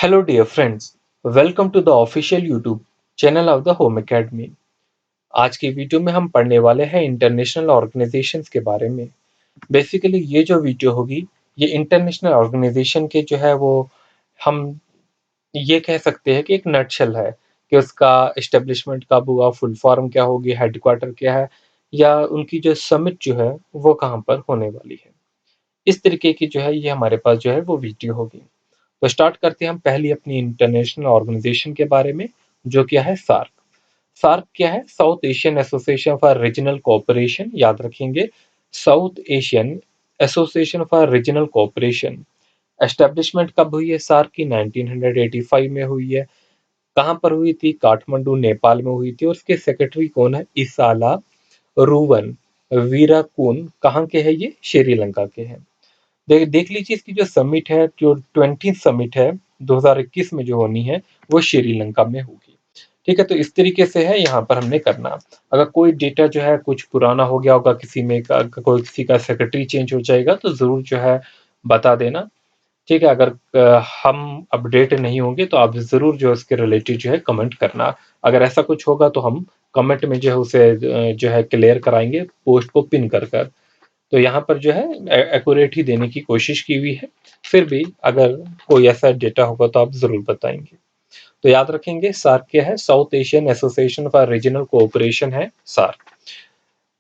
Hello dear friends, welcome to the official YouTube channel of the Home Academy। आज की video में हम पढ़ने वाले हैं इंटरनेशनल ऑर्गेनाइजेशंस के बारे में। बेसिकली ये जो वीडियो होगी ये इंटरनेशनल ऑर्गेनाइजेशन के जो है वो हम ये कह सकते हैं कि एक नटशेल है कि उसका एस्टेब्लिशमेंट कब हुआ, फुल फॉर्म क्या होगी, हेडक्वार्टर क्या है या उनकी जो समिट जो है वो कहाँ पर होने वाली है। इस तरीके की जो है ये हमारे पास जो है वो वीडियो होगी। तो स्टार्ट करते हैं हम पहली अपनी इंटरनेशनल ऑर्गेनाइजेशन के बारे में, जो क्या है सार्क। सार्क क्या है? South Asian association for regional cooperation. याद रखेंगे, south Asian association for regional cooperation. Establishment कब हुई है सार्क की? 1985 में हुई है। कहाँ पर हुई थी? काठमांडू, नेपाल में हुई थी। और उसके सेक्रेटरी कौन है? इसाला रूवन वीराकून। कहाँ के हैं ये? श्रीलंका के हैं। देख लीजिए, इसकी जो समिट है, जो 20 समिट है 2021 में जो होनी है, वो श्रीलंका में होगी। ठीक है, तो इस तरीके से है यहाँ पर हमने करना। अगर कोई डेटा जो है कुछ पुराना हो गया होगा, किसी का सेक्रेटरी चेंज हो जाएगा, तो जरूर जो है बता देना। ठीक है, अगर हम अपडेट नहीं होंगे तो आप जरूर जो है उसके रिलेटेड जो है कमेंट करना। अगर ऐसा कुछ होगा तो हम कमेंट में जो है उसे जो है क्लियर कराएंगे, पोस्ट को पिन कर कर। तो यहाँ पर जो है एक्यूरेट ही देने की कोशिश की हुई है। फिर भी अगर कोई ऐसा डेटा होगा तो आप जरूर बताएंगे। तो याद रखेंगे, सार्क क्या है? South Asian association for regional cooperation है सार्क।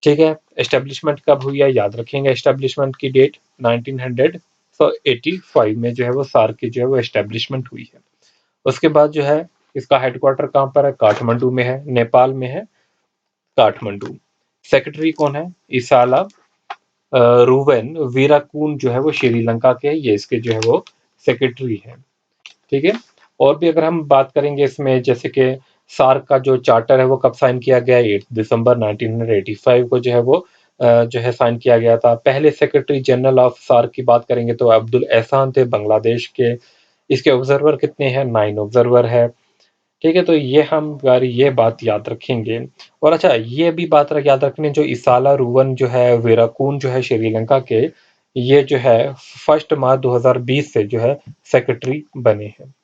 ठीक है, एस्टेब्लिशमेंट कब हुई है? याद रखेंगे एस्टेब्लिशमेंट की डेट 1985 में जो है वो सार्क की जो है वो एस्टेब्लिशमेंट हुई है। उसके बाद जो है इसका हेडक्वार्टर कहाँ पर है? काठमांडू में है, नेपाल में है काठमांडू। सेक्रेटरी कौन है? इसाला रूवेन वीराकून जो है वो श्रीलंका के, ये इसके जो है वो सेक्रेटरी है। ठीक है, और भी अगर हम बात करेंगे इसमें, जैसे कि सार्क का जो चार्टर है वो कब साइन किया गया? 8 दिसंबर 1985 को जो है वो जो है साइन किया गया था। पहले सेक्रेटरी जनरल ऑफ सार्क की बात करेंगे तो अब्दुल एहसान थे, बांग्लादेश के। इसके ऑब्जर्वर कितने हैं? 9 ऑब्जर्वर है। ठीक है, तो ये हम यार ये बात याद रखेंगे। और अच्छा, ये भी बात याद रखने, जो इसाला रूवन जो है वीराकून जो है श्रीलंका के, ये जो है 1 मार्च 2020 से जो है सेक्रेटरी बने हैं।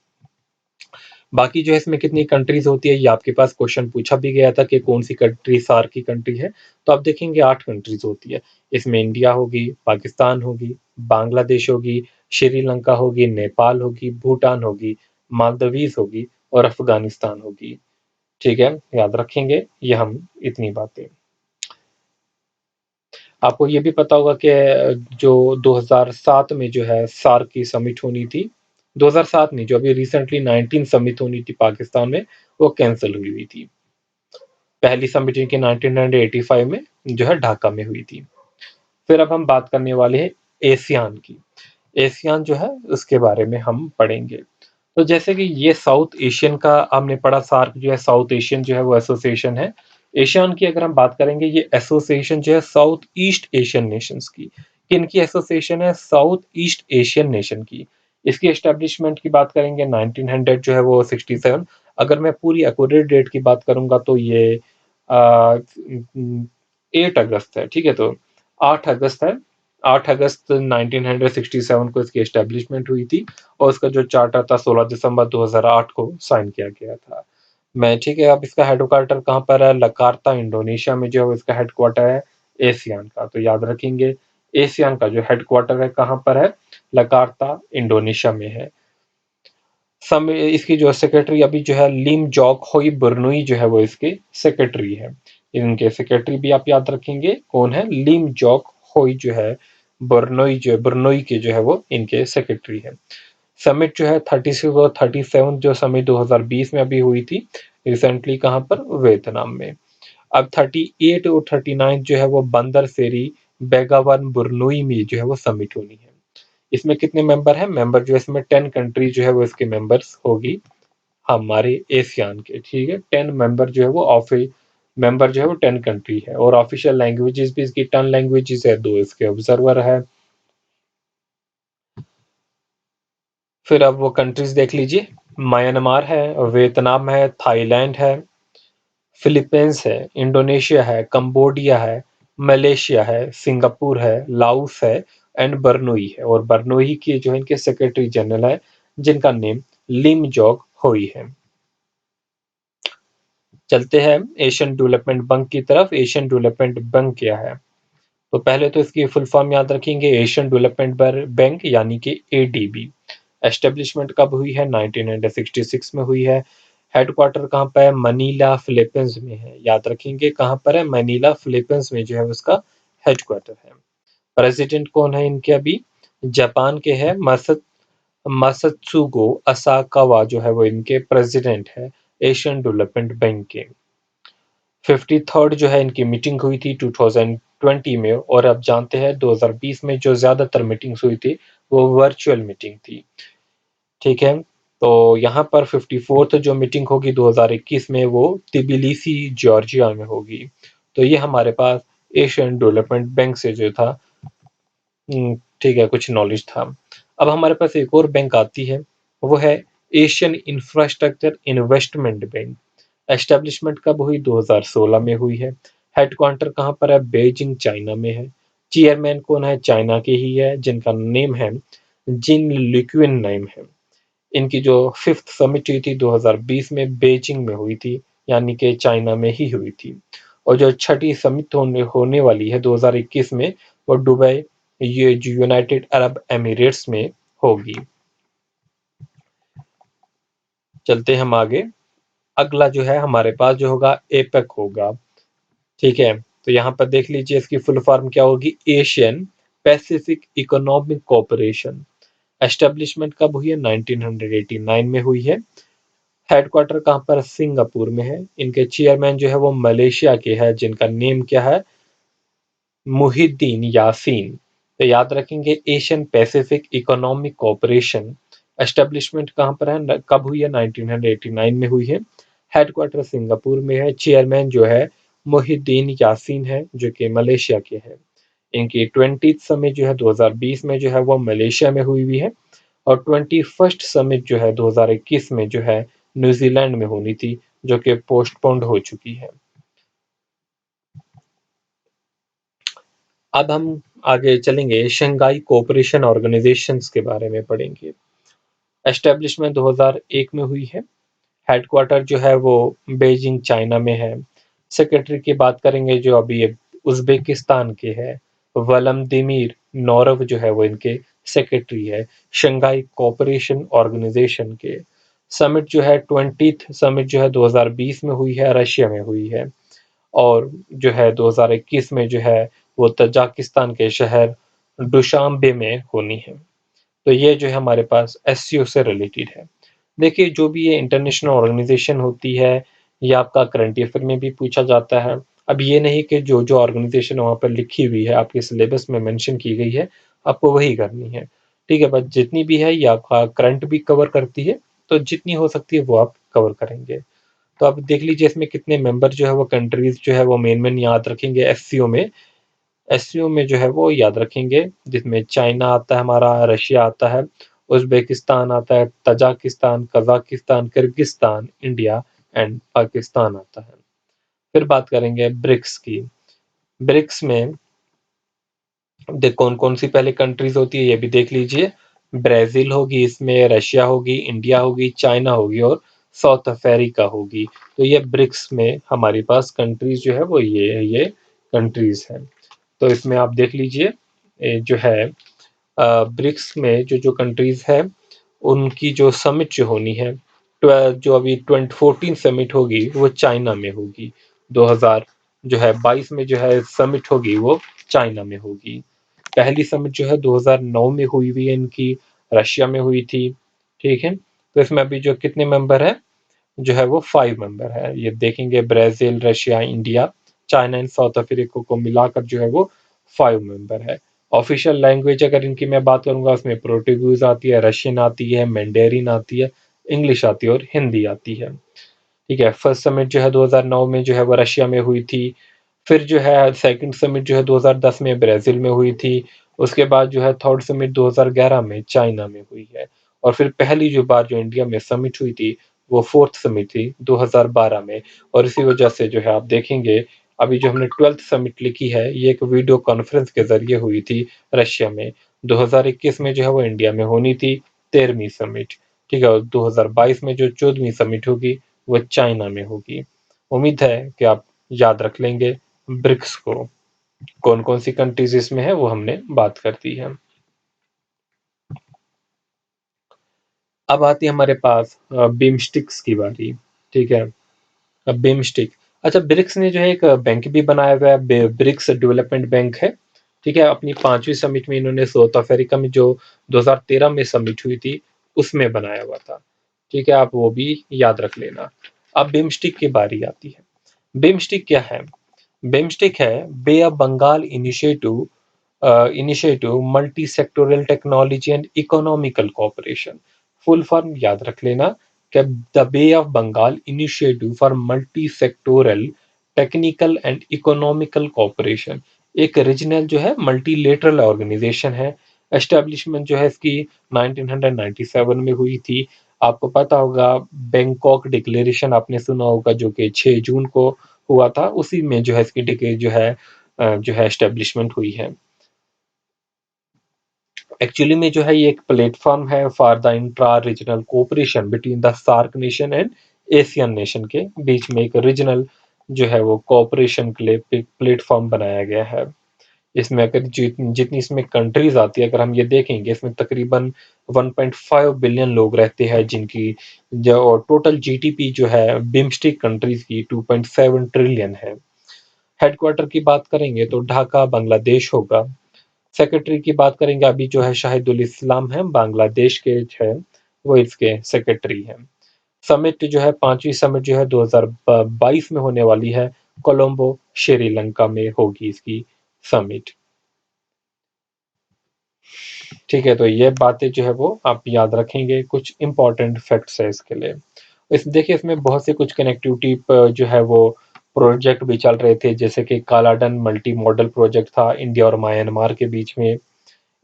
बाकी जो है इसमें कितनी कंट्रीज होती है, ये आपके पास क्वेश्चन पूछा भी गया था कि कौन सी कंट्री सार्क की कंट्री है। तो आप देखेंगे 8 कंट्रीज होती है। इसमें इंडिया होगी, पाकिस्तान होगी, बांग्लादेश होगी, श्रीलंका होगी, नेपाल होगी, भूटान होगी, मालदीव्स होगी और अफगानिस्तान होगी। ठीक है, याद रखेंगे ये हम इतनी बातें। आपको ये भी पता होगा कि जो 2007 में जो है सार्क की समिट होनी थी, 2007 नहीं, जो अभी रिसेंटली 19 समिट होनी थी पाकिस्तान में, वो कैंसिल हुई थी। पहली समिट इनकी 1985 में जो है ढाका में हुई थी। फिर अब हम बात करने वाले हैं एशियान की। एशियान जो है उसके बारे में हम पढ़ेंगे। तो जैसे कि ये साउथ एशियन का हमने पढ़ा, सार्क जो है साउथ एशियन जो है वो एसोसिएशन है। एशियन की अगर हम बात करेंगे, ये एसोसिएशन जो है साउथ ईस्ट एशियन नेशंस की। किन की एसोसिएशन है? साउथ ईस्ट एशियन नेशन की। इसकी एस्टेब्लिशमेंट की बात करेंगे 1900 जो है वो 67। अगर मैं पूरी एक्यूरेट डेट की बात करूंगा तो ये 8 अगस्त है। ठीक है, तो 8 अगस्त है। 8 अगस्त 1967 को इसकी एस्टेब्लिशमेंट हुई थी और उसका जो चार्टर था 16 दिसंबर 2008 को साइन किया गया था। मैं ठीक है, अब इसका हेडक्वार्टर कहाँ पर है? लकार्ता इंडोनेशिया में जो है इसका हेडक्वार्टर है एशियन का। तो याद रखेंगे, एशियन का जो हेडक्वार्टर है कहाँ पर है? लकार्ता इंडोनेशिया में है। इसकी जो सेक्रेटरी अभी जो है लिम जॉक होई बर्नुई जो है वो इसके सेक्रेटरी है। इनके सेक्रेटरी भी आप याद रखेंगे कौन है? लिम जॉक होई जो है बर्नोई के जो है वो इनके सेक्रेटरी है। समिट जो है 36 और 37 जो समिट 2020 में अभी हुई थी रिसेंटली, कहाँ पर? वियतनाम में। अब 38 और 39 जो है वो बंदर सेरी बेगावन बुरनुई में जो है वो समिट होनी है। इसमें कितने मेंबर हैं? मेंबर जो है इसमें 10 कंट्री जो है वो इसके मेंबर्स होगी हमारे एशियान के। ठीक है, 10 मेंबर जो है वो मेंबर जो है वो 10 कंट्री है। और ऑफिशियल लैंग्वेजेस भी इसकी 10 लैंग्वेजेस है, 2 इसके ऑब्जर्वर है। फिर अब वो कंट्रीज देख लीजिए, म्यांमार है, वियतनाम है, थाईलैंड है, फिलीपींस है, इंडोनेशिया है, कंबोडिया है, मलेशिया है, सिंगापुर है, लाओस है एंड बर्नोई है। और बर्नोई की जो है इनके सेक्रेटरी जनरल है, जिनका नेम लिमजोंग हुई है। चलते हैं एशियन डेवलपमेंट बैंक की तरफ। एशियन डेवलपमेंट बैंक क्या है? तो पहले तो इसकी फुल फॉर्म याद रखेंगे, एशियन डेवलपमेंट बैंक यानी कि एडीबी। एस्टेब्लिशमेंट कब हुई है? 1966 में हुई है। हेडक्वार्टर कहाँ पर है? मनीला फिलीपींस में है। याद रखेंगे कहाँ पर है? मनीला फिलीपींस में जो है उसका हेडक्वार्टर है। प्रेसिडेंट कौन है इनके अभी? जापान के है मासात्सुगो असाकावा जो है वो इनके प्रेसिडेंट है एशियन डेवलपमेंट बैंक के। 53rd जो है इनकी मीटिंग हुई थी 2020 में, और अब जानते हैं 2020 में जो ज्यादातर मीटिंग्स हुई थी वो वर्चुअल मीटिंग थी। ठीक है, तो यहाँ पर 54th जो मीटिंग होगी 2021 में वो तिबिलिसी जॉर्जिया में होगी। तो ये हमारे पास एशियन डेवलपमेंट बैंक से जो था ठीक है कुछ नॉलेज था। अब हमारे पास एक और बैंक आती है, वो है Asian infrastructure investment bank. Establishment कब हुई? 2016 में हुई है। हेडक्वार्टर कहाँ पर है? बेजिंग चाइना में है। चेयरमैन कौन है? चाइना के ही है जिनका नेम है जिन लिक्विन नेम है। इनकी जो 5th समिट हुई थी 2020 में बेजिंग में हुई थी, यानी कि चाइना में ही हुई थी। और जो छठी समिट होने वाली है 2021 में वो दुबई ये यूनाइटेड अरब एमिरेट्स में होगी। चलते हम आगे। अगला जो है हमारे पास जो होगा एपेक होगा। ठीक है, तो यहाँ पर देख लीजिए इसकी फुल फॉर्म क्या होगी? Asian Pacific economic cooperation. Establishment कब हुई है? 1989 में हुई है। हेडक्वार्टर कहाँ पर? सिंगापुर में है। इनके चेयरमैन जो है वो मलेशिया के हैं जिनका नेम क्या है? मुहिद्दीन यासीन। तो याद रखेंगे Asian Pacific economic cooperation. Establishment कहाँ पर है? कब हुई है? 1989 में हुई है। हेडक्वार्टर सिंगापुर में है। चेयरमैन जो है मुहिद्दीन यासीन है जो कि मलेशिया के हैं। इनकी 20th समिट जो है 2020 में जो है वो मलेशिया में हुई है, और 21st समिट जो है 2021 में जो है न्यूजीलैंड में होनी थी, जो कि पोस्टपोन्ड हो चुकी है। अब हम आगे चलेंगे, शंघाई कोऑपरेशन ऑर्गेनाइजेशंस के बारे में पढ़ेंगे। एस्टेब्लिशमेंट 2001 में हुई है। हेडक्वार्टर जो है वो बेजिंग चाइना में है। सेक्रेटरी की बात करेंगे जो अभी उज्बेकिस्तान के है, वलमदिमीर नौरव जो है वो इनके सेक्रेटरी है शंघाई कोऑपरेशन ऑर्गेनाइजेशन के। समिट जो है 20th समिट जो है 2020 में हुई है, रशिया में हुई है, और जो है 2021 में जो है वो तजाकिस्तान के शहर दुशांबे में होनी है। तो ये जो है हमारे पास एससीओ से रिलेटेड है। देखिए जो भी ये इंटरनेशनल ऑर्गेनाइजेशन होती है ये आपका करंट अफेयर में भी पूछा जाता है। अब ये नहीं कि जो जो ऑर्गेनाइजेशन वहाँ पर लिखी हुई है आपके सिलेबस में मेंशन की गई है आपको वही करनी है। ठीक है, बस जितनी भी है ये आपका करंट भी कवर करती है, तो जितनी हो सकती है वो आप कवर करेंगे। तो आप देख लीजिए इसमें कितने मेंबर जो है वो कंट्रीज जो है वो मेन याद रखेंगे एससीओ में। एससीओ में जो है वो याद रखेंगे जिसमें चाइना आता है, हमारा रशिया आता है, उज्बेकिस्तान आता है, Tajikistan, Kazakhstan, Kyrgyzstan, India and Pakistan आता है। फिर बात करेंगे ब्रिक्स की। ब्रिक्स में देख कौन कौन सी पहले कंट्रीज होती है ये भी देख लीजिए। ब्राजील होगी, इसमें रशिया होगी, इंडिया होगी, चाइना होगी और साउथ अफ्रीका होगी। तो ये ब्रिक्स में हमारे पास कंट्रीज जो है वो ये कंट्रीज हैं। तो इसमें आप देख लीजिए जो है ब्रिक्स में जो जो कंट्रीज है उनकी जो समिट जो होनी है जो अभी 2014 समिट होगी वो चाइना में होगी। 2000 जो है 22 में जो है समिट होगी वो चाइना में होगी। पहली समिट जो है 2009 में हुई है इनकी, रशिया में हुई थी। ठीक है, तो इसमें अभी जो कितने मेंबर है जो है वो 5 मेंबर है। ये देखेंगे Brazil, Russia, India, China and south Africa को मिलाकर जो है वो 5 मेंबर है। ऑफिशियल लैंग्वेज अगर इनकी मैं बात करूंगा उसमें पोर्टुगीज आती है, रशियन आती है, मैंडेरिन आती है, इंग्लिश आती है और हिंदी आती है। ठीक है, फर्स्ट समिट जो है 2009 में जो है वो रशिया में हुई थी। फिर जो है सेकंड समिट जो है 2010 में ब्राजील में हुई थी। उसके बाद जो है थर्ड समिट 2011 में चाइना में हुई है। और फिर पहली जो बार जो इंडिया में समिट हुई थी वो फोर्थ समिट थी 2012 में। और इसी वजह से जो है आप देखेंगे अभी जो हमने 12th समिट लिखी है ये एक वीडियो कॉन्फ्रेंस के जरिए हुई थी रशिया में। 2021 में जो है वो इंडिया में होनी थी 13वीं समिट। ठीक है, और 2022 में जो 14वीं समिट होगी वो चाइना में होगी। उम्मीद है कि आप याद रख लेंगे ब्रिक्स को। कौन कौन सी कंट्रीज इसमें है वो हमने बात कर दी है। अब आती है हमारे पास बिमस्टिक्स की बारी। ठीक है, अब बिमस्टिक, अच्छा ब्रिक्स ने जो है एक बैंक भी बनाया हुआ है, ब्रिक्स डेवलपमेंट बैंक है। ठीक है, अपनी 5वीं समिट में इन्होंने साउथ अफ्रीका में जो 2013 में समिट हुई थी उसमें बनाया हुआ था। ठीक है, आप वो भी याद रख लेना। अब बिमस्टिक की बारी आती है। बिमस्टिक क्या है? बिमस्टिक है Bay of Bengal initiative multi sectoral technology and economical cooperation. Full form याद रख लेना कि the Bay of Bengal initiative for multi sectoral technical and economical cooperation एक रीजनल जो है मल्टीलेटरल ऑर्गेनाइजेशन है। एस्टेब्लिशमेंट जो है इसकी 1997 में हुई थी। आपको पता होगा बैंकॉक डिक्लेरेशन आपने सुना होगा जो कि 6 जून को हुआ था, उसी में जो है इसकी जो है एस्टेब्लिशमेंट हुई है। एक्चुअली में जो है ये एक प्लेटफॉर्म है for the intra regional cooperation between the SAARC nation and Asian nation के बीच में एक रीजनल जो है वो कोऑपरेशन के लिए एक प्लेटफॉर्म बनाया गया है। इसमें अगर जितनी इसमें कंट्रीज आती है, अगर हम ये देखेंगे इसमें तकरीबन 1.5 बिलियन लोग रहते हैं, जिनकी जो टोटल जीडीपी जो है बिम्स्टिक कंट्रीज की 2.7 ट्रिलियन है। हेडक्वार्टर की बात करेंगे तो ढाका बांग्लादेश होगा। सेक्रेटरी की बात करेंगे, अभी जो है शाहिदुल इस्लाम है बांग्लादेश के है, वो इसके सेक्रेटरी हैं। समिट जो है 5वीं समिट जो है 2022 में होने वाली है, कोलंबो श्रीलंका में होगी इसकी समिट। ठीक है, तो ये बातें जो है वो आप याद रखेंगे, कुछ इंपॉर्टेंट फैक्ट्स है इसके लिए। इस देखिए इसमें बहुत से कुछ कनेक्टिविटी जो है वो प्रोजेक्ट भी चल रहे थे, जैसे कि कालाडन मल्टी मॉडल प्रोजेक्ट था इंडिया और म्यांमार के बीच में।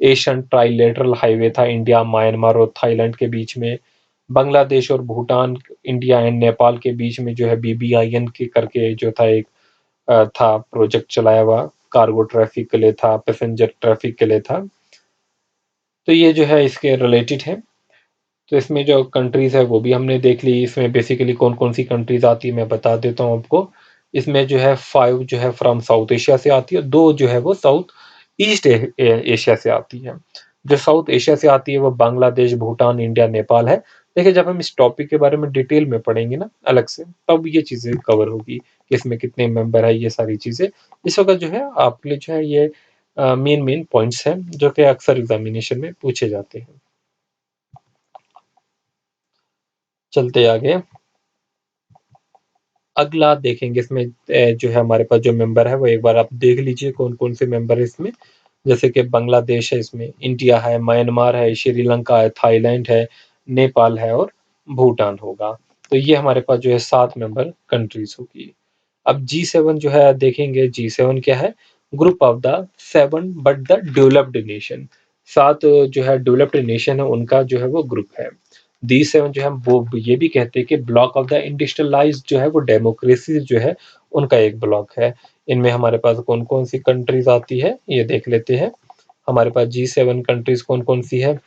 एशियन ट्राइलेटरल हाईवे था इंडिया म्यांमार और थाईलैंड के बीच में। बांग्लादेश और भूटान, इंडिया एंड नेपाल के बीच में जो है बीबीआईएन के करके जो था एक था प्रोजेक्ट चलाया हुआ, कार्गो ट्रैफिक के लिए था, पैसेंजर ट्रैफिक के लिए था। तो ये जो है इसके रिलेटेड है। तो इसमें जो कंट्रीज है वो भी हमने देख ली। इसमें बेसिकली कौन कौन सी कंट्रीज आती है मैं बता देता हूँ आपको। इसमें जो है 5 जो है फ्रॉम साउथ एशिया से आती है, 2 जो है वो साउथ ईस्ट एशिया से आती है। जो साउथ एशिया से आती है वो बांग्लादेश, भूटान, इंडिया, नेपाल है। देखिए जब हम इस टॉपिक के बारे में डिटेल में पढ़ेंगे ना अलग से, तब ये चीजें कवर होगी कि इसमें कितने मेंबर है, ये सारी चीजें। इस वक्त जो है आपके लिए जो है ये मेन मेन पॉइंट्स हैं जो कि अक्सर एग्जामिनेशन में पूछे जाते हैं। चलते आगे, अगला देखेंगे इसमें जो है हमारे पास जो मेंबर है वो एक बार आप देख लीजिए कौन कौन से मेंबर है इसमें। जैसे कि बांग्लादेश है, इसमें इंडिया है, म्यांमार है, श्रीलंका है, थाईलैंड है, नेपाल है और भूटान होगा। तो ये हमारे पास जो है 7 मेंबर कंट्रीज होगी। अब G7 जो है देखेंगे, G7 क्या है? Group of the 7 but the developed nation. 7 जो है डेवलप्ड नेशन है उनका जो है वो ग्रुप है। D7 जो है वो ये भी कहते हैं कि ब्लॉक ऑफ द इंडस्ट्रियलाइज्ड जो है वो डेमोक्रेसी जो है उनका एक ब्लॉक है। इनमें हमारे पास कौन कौन सी कंट्रीज आती है ये देख लेते हैं। हमारे पास G7 कंट्रीज कौन कौन सी है?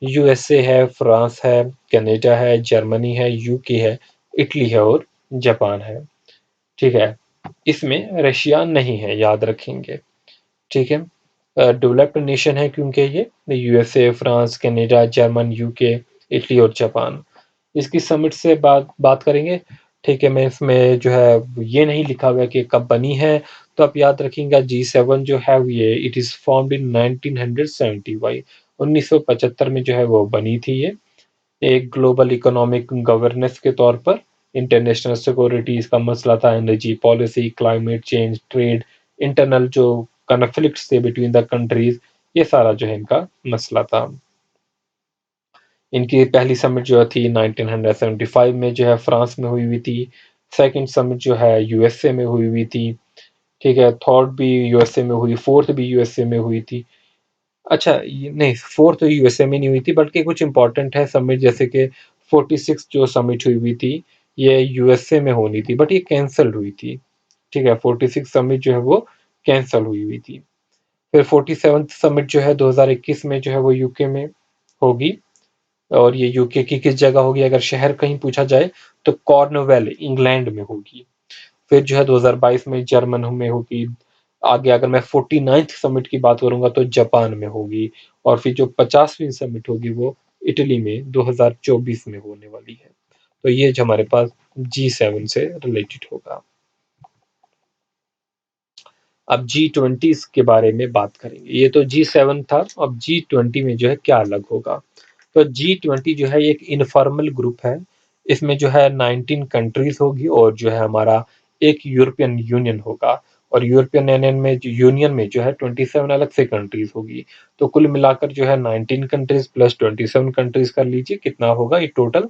यूएसए है, फ्रांस है, कनाडा है, जर्मनी है, यूके है, इटली है और जापान है। ठीक है, इसमें रशिया नहीं है, याद रखेंगे। ठीक है, डेवलप्ड नेशन है क्योंकि ये USA, France, Canada, German, UK, Italy और जापान। इसकी समिट से बात करेंगे। ठीक है, मैं इसमें जो है ये नहीं लिखा हुआ है कि कब बनी है, तो आप याद रखिएगा G7 जो है ये it is formed in 1970 by 1975 में जो है वो बनी थी ये। एक ग्लोबल इकोनॉमिक गवर्नेंस के तौर पर इंटरनेशनल सिक्योरिटी इसका मसला था, energy policy, climate change, trade, internal जो कन्फ्लिक्ट थे बिटवीन द कंट्रीज, ये सारा जो है इनका मसला था। इनकी पहली समिट जो थी 1975 में जो है फ्रांस में हुई हुई थी। सेकंड समिट जो है यूएसए में हुई हुई थी। ठीक है, थर्ड भी यूएसए में हुई, फोर्थ भी यूएसए में हुई थी। अच्छा नहीं, फोर्थ यूएसए में नहीं हुई थी, बल्कि कुछ इंपॉर्टेंट है समिट, जैसे कि 46 जो समिट हुई हुई थी ये यूएसए में होनी थी बट ये कैंसल हुई थी। ठीक है, 46 समिट जो है वो कैंसल हुई हुई थी। फिर 47 समिट जो है 2021 में जो है वो यूके में होगी। और ये यूके की किस जगह होगी, अगर शहर कहीं पूछा जाए तो कॉर्नवेल इंग्लैंड में होगी। फिर जो है 2022 में जर्मन में होगी। आगे अगर मैं 49th समिट की बात करूंगा तो जापान में होगी। और फिर जो 50वीं समिट होगी वो इटली में 2024 में होने वाली है। तो ये जो हमारे पास G7 से रिलेटेड होगा। अब G20 के बारे में बात करेंगे। ये तो G7 था, अब G20 में जो है क्या अलग होगा। तो G20 जो है एक इनफॉर्मल ग्रुप है। इसमें जो है 19 कंट्रीज होगी और जो है हमारा एक यूरोपियन यूनियन होगा। और यूरोपियन यूनियन में जो है 27 अलग से कंट्रीज होगी। तो कुल मिलाकर जो है 19 कंट्रीज प्लस 27 कंट्रीज कर लीजिए कितना होगा ये टोटल।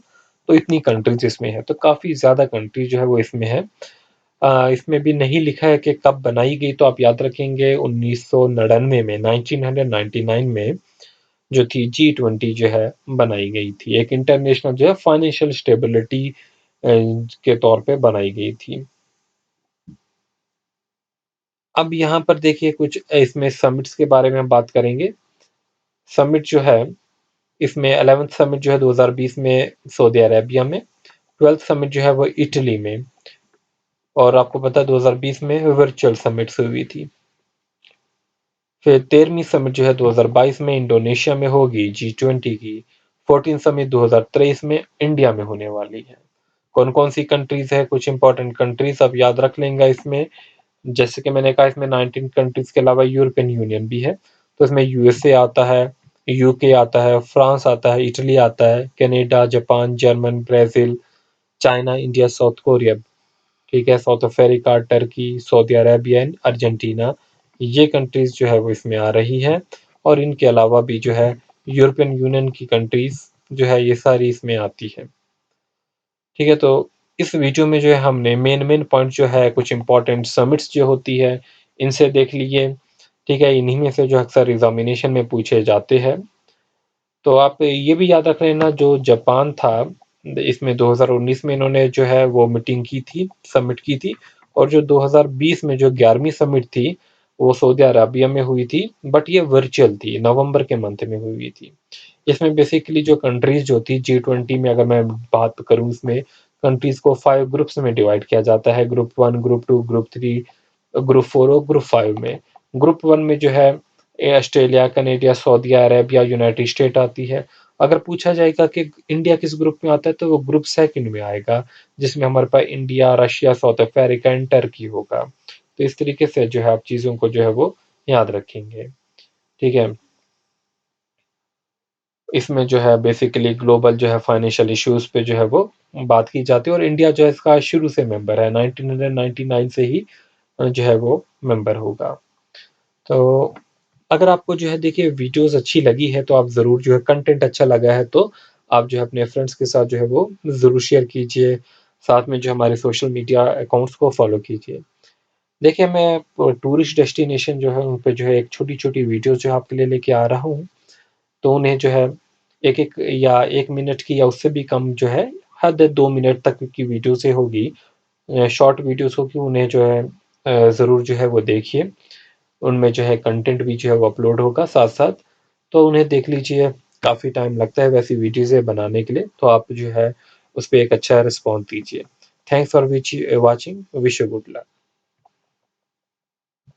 तो इतनी कंट्रीज इसमें है, तो काफी ज्यादा कंट्रीज जो है वो इसमें है। इसमें भी नहीं लिखा है कि कब बनाई गई, तो आप याद रखेंगे 1999 में, 1999 में जो थी G20 जो है बनाई गई थी। एक इंटरनेशनल जो है फाइनेंशियल स्टेबिलिटी के तौर पे बनाई गई थी। अब यहाँ पर देखिए कुछ इसमें समिट्स के बारे में हम बात करेंगे। समिट जो है इसमें 11th समिट जो है 2020 में सऊदी अरेबिया में, 12th समिट जो है वो इटली में, और आपको पता है 2020 में वर्चुअल समिट हुई थी। फिर 13वीं समिट जो है 2022 में इंडोनेशिया में होगी G20 की। 14 समिट 2023 में इंडिया में होने वाली है। कौन कौन सी कंट्रीज है, कुछ इंपॉर्टेंट कंट्रीज आप याद रख लेंगे इसमें। जैसे कि मैंने कहा इसमें 19 कंट्रीज के अलावा यूरोपियन यूनियन भी है। तो इसमें यूएसए आता है, यूके आता है, फ्रांस आता है, इटली आता है, Canada, Japan, German, Brazil, China, India, south Korea. ठीक है, south Africa, Turkey, Saudi Arabia and Argentina, ये कंट्रीज जो है वो इसमें आ रही है। और इनके अलावा भी जो है यूरोपियन यूनियन की कंट्रीज जो है ये सारी इसमें आती है। ठीक है, तो इस वीडियो में जो है हमने मेन पॉइंट जो है कुछ इंपॉर्टेंट समिट्स जो होती है इनसे देख लिए। ठीक है, इन्हीं में से जो अक्सर एग्जामिनेशन में पूछे जाते हैं। तो आप ये भी याद रख लेना जो जापान था, इसमें 2019 में इन्होंने जो है वो मीटिंग की थी, समिट की थी। और जो 2020 में जो 11वीं समिट थी वो सऊदी अरबिया में हुई थी, बट ये वर्चुअल थी, नवंबर के मंथ में हुई थी। इसमें बेसिकली जो कंट्रीज जो थी G20 में, अगर मैं बात करूं, इसमें कंट्रीज को 5 ग्रुप्स में डिवाइड किया जाता है, ग्रुप 1, ग्रुप 2, ग्रुप 3, ग्रुप 4 और ग्रुप 5 में। ग्रुप 1 में जो है Australia, Canada, Saudi Arabia, United state आती है। अगर पूछा जाएगा कि इंडिया किस ग्रुप में आता है तो वो ग्रुप सेकंड में आएगा, जिसमें हमारे पास India, Russia, South Africa and Turkey होगा। तो इस तरीके से जो है आप चीज़ों को जो है वो याद रखेंगे। ठीक है, इसमें जो है बेसिकली ग्लोबल जो है फाइनेंशियल इश्यूज पे जो है वो बात की जाती है। और इंडिया जो है इसका शुरू से मेंबर है, 1999 से ही जो है वो मेंबर होगा। तो अगर आपको जो है देखिए वीडियोस अच्छी लगी है तो आप ज़रूर जो है, कंटेंट अच्छा लगा है तो आप जो है अपने फ्रेंड्स के साथ जो है वो ज़रूर शेयर कीजिए। साथ में जो हमारे सोशल मीडिया अकाउंट्स को फॉलो कीजिए। देखिए मैं टूरिस्ट डेस्टिनेशन जो है उन पे जो है एक छोटी-छोटी वीडियोस जो है आपके लिए लेके आ रहा हूँ। तो उन्हें जो है 1-1 या 1 मिनट की या उससे भी कम जो है, हद 2 मिनट तक की वीडियो से होगी, शॉर्ट वीडियोस होगी, उन्हें जो है ज़रूर जो है वो देखिए। उनमें जो है कंटेंट भी जो है वो अपलोड होगा साथ-साथ, तो उन्हें देख लीजिए। काफ़ी टाइम लगता है वैसी वीडियोज़ बनाने के लिए, तो आप जो है उस पे एक अच्छा रिस्पॉन्स दीजिए। Thanks for watching, wish you good luck.